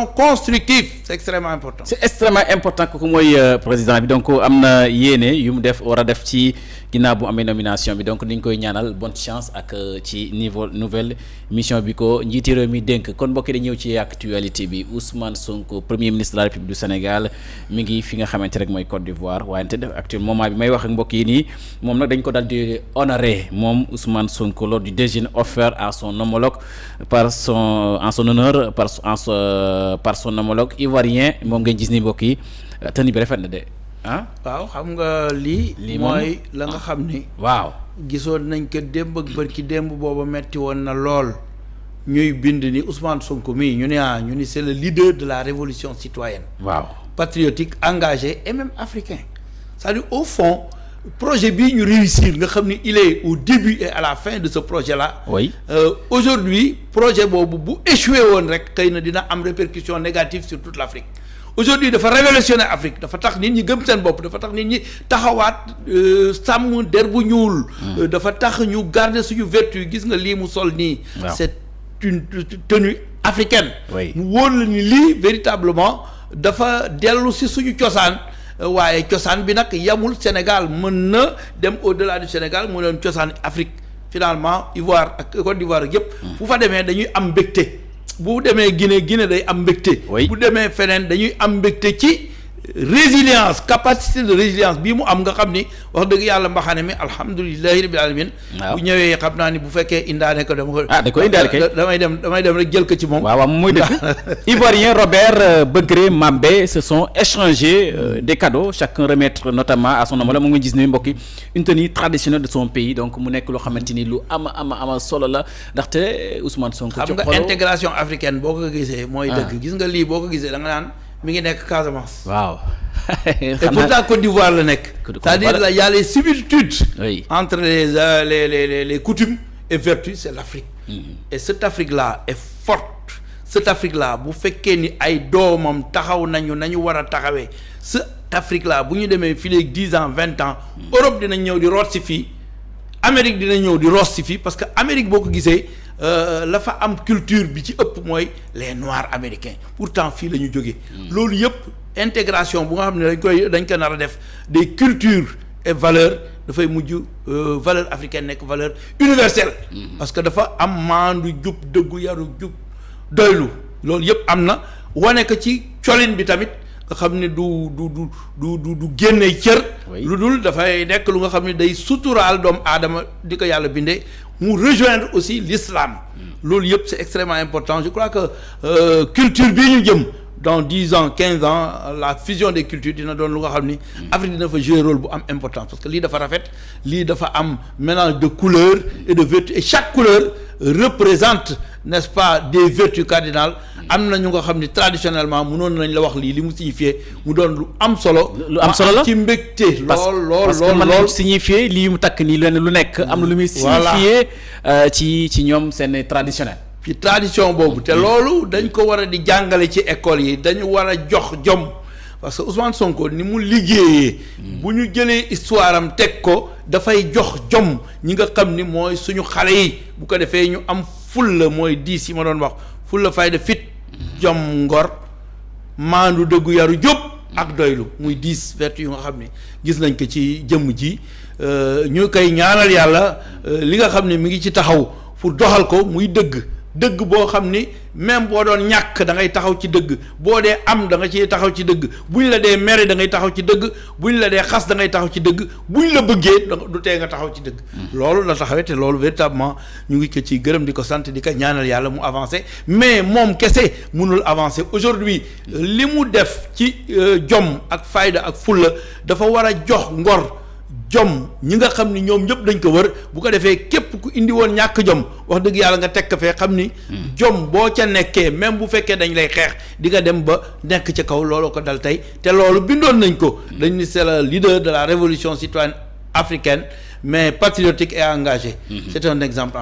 constructif c'est extrêmement important. c'est extrêmement important kooku mooy président bi donc am na yéene yu mu def war a def ci ginnaaw bu amee nomination bi donc ni ñu koy ñaanal bonne chance ak ci niveau nouvelle mission bi ko njiiti réew mi dénk kon mbokk yi ñëw ci actualité bi Ousmane Sonko premier ministre de la République du Sénégal mi ngi fi nga xamante rek mooy Côte d'Ivoire waaye te actuellement moment bi may wax ak mbokk yi nii moom nag dañ ko dal di honorer moom Ousmane Sonko lors du déjeuner offert à son homologue par son honneur par son homologue ivoirien moom ngeen gis ni mbokk yi tenue bi rafet na de ah. waaw xam nga lii mooy la nga xam ni. waaw gisoon nañ ko démb ak bërki démb booba metti woon na lool ñuy bind ni Ousmane Sonko mii ñu ni c'est le leader de la révolution citoyenne. waaw patriotique engagé et même africain c'est-à-dire au fond projet bii ñu réussir nga xam ni il est au début et à la fin de ce projet-là. oui aujourd'hui projet boobu bu échoué woon rek xëy na dina am répercussion négative sur toute l'Afrique. aujourd'hui dafa révolutionner Afrique dafa tax nit ñi gëm seen bopp dafa tax nit ñi taxawaat sàmm der bu ñuul. dafa tax ñu garder suñu vertu gis nga lii mu sol nii. c'est une tenue africaine. mu wóor la ni lii véritablement dafa dellu si suñu cosaan. waaye cosaan bi nag yamul Sénégal mën na dem au-delà du Sénégal mu doon cosaan Afrique finalement Ivoire ak Côte d'Ivoire ak yëpp. fu fa demee dañuy am mbégte. bu demee Guinée day am mbégte. bu demee feneen dañuy am mbégte ci résilience capacité de résilience bii mu am nga xam ni wax dëgg yàlla mbaxane mi alhamdulilahi rabbil alamin bu ñëwee xam naa ni bu fekkee indaane ko dama ko. da koy indaale kay damay dem rek jël ko ci moom. waaw moom mooy dëgg. Ivoirien Robert Begré Mambé se sont échangés des cadeaux chacun remettre notamment à son homologue mu ngi gis ne mbokki une tenue traditionnelle de son pays donc mu nekk loo xamante ni lu ama solo la ndaxte Ousmane Sonko. xam nga intégration africaine boo ko gisee. mooy dëgg gis nga lii boo ko gisee da nga naan. mi ngi nekk Casamance. waaw. et pourtant Côte d'Ivoire la nekk. c'est-à-dire là, il y a les similitudes. oui. entre les coutumes et vertus c'est l'Afrique. et cette Afrique-là est forte. cette Afrique-là bu fekkee ni ay doomam taxaw nañu war a taxawee cette Afrique-là bu ñu demee fii léegi 10 ans 20 ans. Europe dinañ ñëw di root si fii. Amérique dina ñëw di root si fii parce que Amérique boo ko gisee. la fa am culture bi ci ëpp mooy les noirs américains pourtant fii la ñu jógee. loolu yëpp intégration bu nga xam ne dañ ko nar a def des cultures et valeurs dafay mujj valeur africaine nekk valeur universelle. parce que dafa am maandu jub dëggu yaru jub doylu loolu yëpp am na wane ko ci colin bi tamit nga xam ne du génne cër. lu dul dafay nekk lu nga xam ne day suturaal doomu aadama di ko yàlla bindee. mu rejoindre aussi l'islam loolu yëpp c'est extrêmement important je crois que culture bii ñu jëm dans 10 ans 15 ans la fusion des cultures dina doon lu nga xam ni Afrique dina fa jouer rôle bu am importance parce que lii dafa rafet lii dafa am mélange de couleurs et de vertus et chaque couleur représente n'est-ce pas des vertus cardinales am na ñu nga xam ni traditionnellement mënoon nañ la wax li mu signifié mu doon lu am solo la ci mbégte lool parce que mën nañ signifié lii mu takk nii lu nekk am na lu muy signifié ci ñoom seen traditionnel ci tradition boobu te loolu dañ ko war a di jàngale ci école yi dañu war a jox jom parce que Ousmane Sonko ni mu liggéeyee bu ñu jëlee histoire am teg ko dafay jox jom ñi nga xam ni mooy suñu xale yi bu ko defee ñu am fulla mooy 10 yi ma doon wax fulla fayda fit jom ngor maandu dëggu yaru jub ak doylu muy 10 vertu yu nga xam ne gis nañ ko ci jëmm ji ñu koy ñaanal yàlla li nga xam ne mi ngi ci taxaw pour doxal ko muy dëgg boo xam ni même boo doon ñàkk da ngay taxaw ci dëgg boo dee am da nga ci taxaw ci dëgg buñ la dee mere da ngay taxaw ci dëgg buñ la dee xas da ngay taxaw ci dëgg buñ la bëggee du tee nga taxaw ci dëgg. loolu la taxawee te loolu véritablement ñu ngi ko ci gërëm di ko sant di ko ñaanal yàlla mu avancer mais moom kese mënul avancer aujourd'hui li mu def ci jom ak fayda ak fulla dafa war a jox ngor. jom ñi nga xam ni ñoom ñëpp dañ ko wër bu ko defee képp ku indi woon ñàkk jom wax dëgg yàlla nga teg ko fee xam ni jom boo ca nekkee même bu fekkee dañ lay xeex di nga dem ba nekk ca kaw loolu ko dal tey te loolu bindoon nañ ko dañ ni c'est le leader de la révolution citoyenne africaine mais patriotique et engagé. C'est un exemple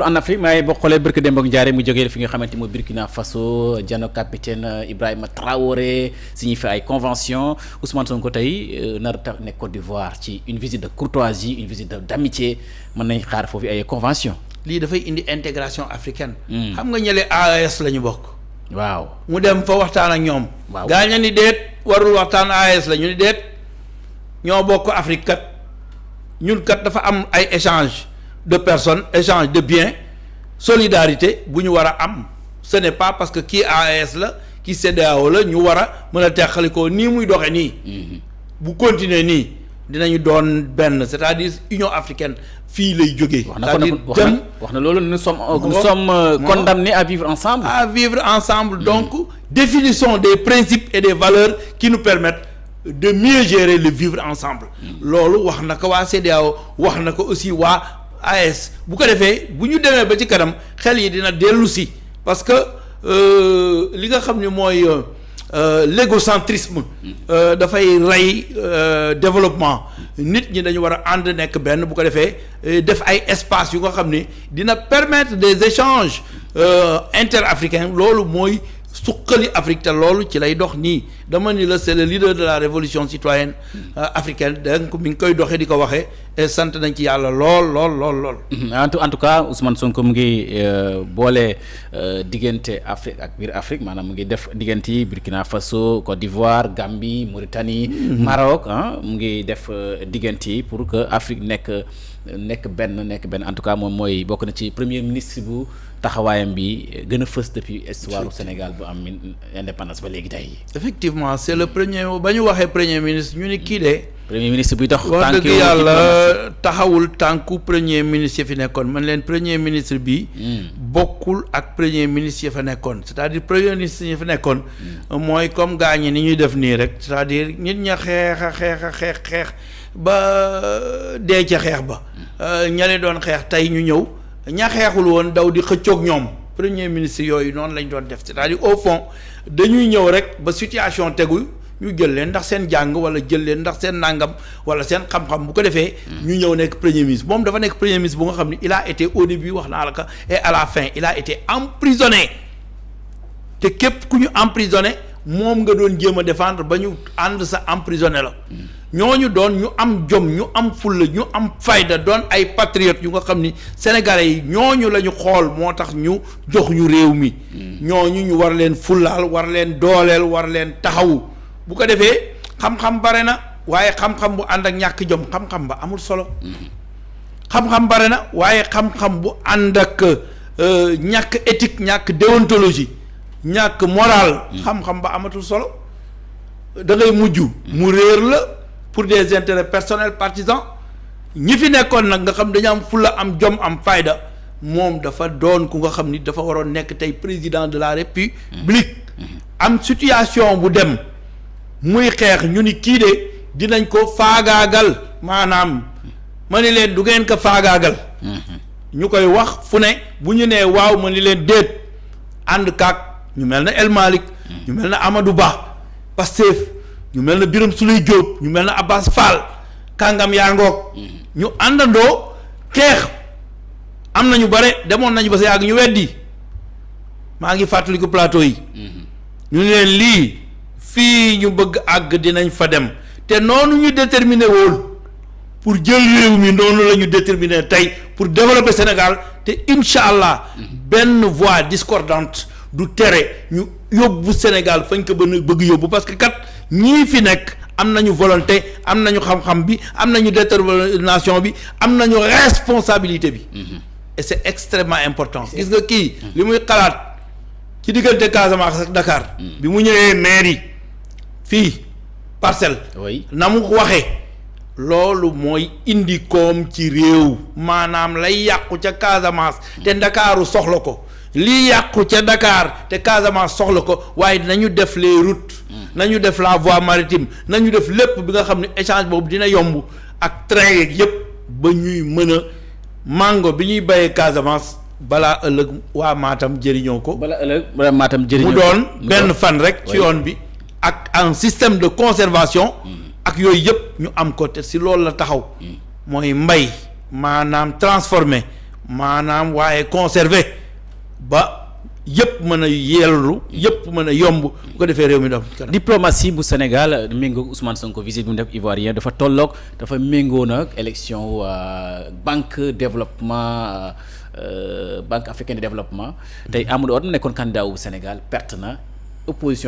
en Afrique. mais boo xoolee barke Demba Ndiaye mu jógee fi nga xamante ni mooy Burkina Faso jano capitaine Ibrahima Traoré signé fi ay convention Ousmane Sonko tey nar a nekk Côte d'Ivoire ci une visite de courtoisie une visite d'amitié mën nañ xaar foofu ay convention lii dafay indi intégration africaine. xam nga ñële AES la ñu bokk waaw mu dem fa waxtaan ak ñoom. waaw gaañ ni déet warul waxtaan AES la ñu ni déet ñoo bokk Afrique kat ñun kat dafa am ay échange de personnes échange de biens solidarité bu ñu war a am ce n'est pas parce que kii AES la kii CEDEAO la ñu war a mën a teqalikoo nii muy doxe nii. bu continuer nii dinañu doon benn c'est-à-dire Union africaine fii lay jógee. wax na loolu nous sommes condamnés à vivre ensemble. Donc définition des principes et des valeurs qui nous permettent de mieux gérer le vivre ensemble. loolu wax na ko waa CEDEAO wax na ko aussi waa AES bu ko defee bu ñu demee ba ci kanam xel yi dina dellu si parce que li nga xam ne mooy l'égocentrisme dafay rey développement nit ñi dañu war a ànd nekk benn bu ko defee def ay espace yu nga xam ne dina permettre des échanges interafricains loolu mooy suqali Afrique te loolu ci lay dox nii dama ni la c'est le leader de la révolution citoyenne africaine donc mi ngi koy doxee di ko waxee et sant nañ ci yàlla lool. en tout cas Ousmane Sonko mu ngi boole diggante Afrique ak biir Afrique maanaam mu ngi def diggante yi Burkina Faso Côte d'Ivoire Gambie Mauritanie Maroc mu ngi def diggante yi pour que Afrique nekk benn en tout cas moom mooy bokk na ci premier ministre bu taxawaayam bi gën a fës depuis histoire du Sénégal bu am indépendance ba léegi tey. effectivement c'est le premier ba ñu waxee premier ministre ñu ni kii de. premier ministre buy dox wax dëgg yàlla taxawul tànku premier ministre yi fi nekkoon man leen premier ministre bi bokkul ak premier ministre yi fa nekkoon c'est-à-dire premier ministre yi fa nekkoon mooy comme gaañi ni ñuy def nii rek c'est-à-dire nit ña xeex ba dee ca xeex ba ñale doon xeex tey ñu ñëw ña xeexul woon daw di xëccoog ñoom premier ministre yooyu noonu lañ doon def c'est-à-dire au fond dañuy ñëw rek ba situation tegu ñu jël leen ndax seen jàng wala jël leen ndax seen nàngam wala seen xam-xam bu ko defee ñu ñëw nekk premier ministre moom dafa nekk premier ministre bu nga xam ne il a été au début wax naa la ko et à la fin il a été emprisonné te képp ku ñu emprisonné moom nga doon jéem a défendre ba ñu ànd sa emprisonné la ñooñu doon ñu am jom ñu am fulla ñu am fayda doon ay patriotes yu nga xam ni sénégalais yi ñooñu la ñu xool moo tax ñu jox ñu réew mi ñooñu ñu war leen fullaal war leen dooleel war leen taxawu bu ko defee xam-xam bare na waaye xam-xam bu ànd ak ñàkk jom xam-xam ba amul solo xam-xam bare na waaye xam-xam bu ànd ak ñàkk éthique ñàkk déontologie ñàkk moral xam-xam ba amatul solo da ngay mujj mu réer la pour des intérêts personnels partisans ñi fi nekkoon nag nga xam dañu am fulla am jom am fayda moom dafa doon ku nga xam ni dafa waroon nekk tey président de la république am situation bu dem muy xeex ñu ni kii de dinañ ko faagaagal maanaam ma ni leen du ngeen ko faagaagal ñu koy wax fu ne bu ñu nee waaw ma ni leen déet ànd kaak ñu mel na El Malick ñu mel na Amadou Ba Pastef ñu mel na Birame Souleye Diop ñu mel na Abbas Fall kàngam yaa ngoog ñu àndandoo xeex am nañu bare demoon nañu ba sa yàgg ñu weddi maa ngi fàttaliku plateau yi ñu leen lii fii ñu bëgg àgg dinañ fa dem te noonu ñu déterminé woon pour jël réew mi noonu la ñu déterminé tey pour développer Sénégal te incha allah benn voix discordante du tere ñu yóbbu Sénégal fañ ko bëgg yóbbu parce que kat ñii fi nekk am nañu volonté am nañu xam-xam bi am nañu détermination bi am nañu responsabilité bi et c'est extrêmement important gis nga kii li muy xalaat ci diggante Casamance ak Dakar bi mu ñëwee maire yi fii parcelle na mu waxee loolu mooy indi koom ci réew maanaam lay yàqu ca Casamance te Ndakaaru soxla ko lii yàqu ca Dakar te Casamance soxla ko waaye nañu def les routes nañu def la voie maritime nañu def lépp bi nga xam ne échange boobu dina yomb ak train yeeg yépp ba ñuy mën a mango bi ñuy bayee Casamance balaa ëllëg waa Matam jëriñoo ko mu doon benn fan rek ci yoon bi ak un système de conservation ak yooyu yëpp ñu am ko te si loolu la taxaw mooy mbay maanaam transformer maanaam waaye conserver ba yëpp mën a yeelu yëpp mën a yomb bu ko defee réew mi dox diplomatie bu Sénégal méngoo Ousmane Sonko visite bu mu def Ivoirien dafa tolloog dafa méngoo nag élection banque développement Banque africaine de développement tey Amadou Hott nekkoon candidat wu Sénégal perte na opposition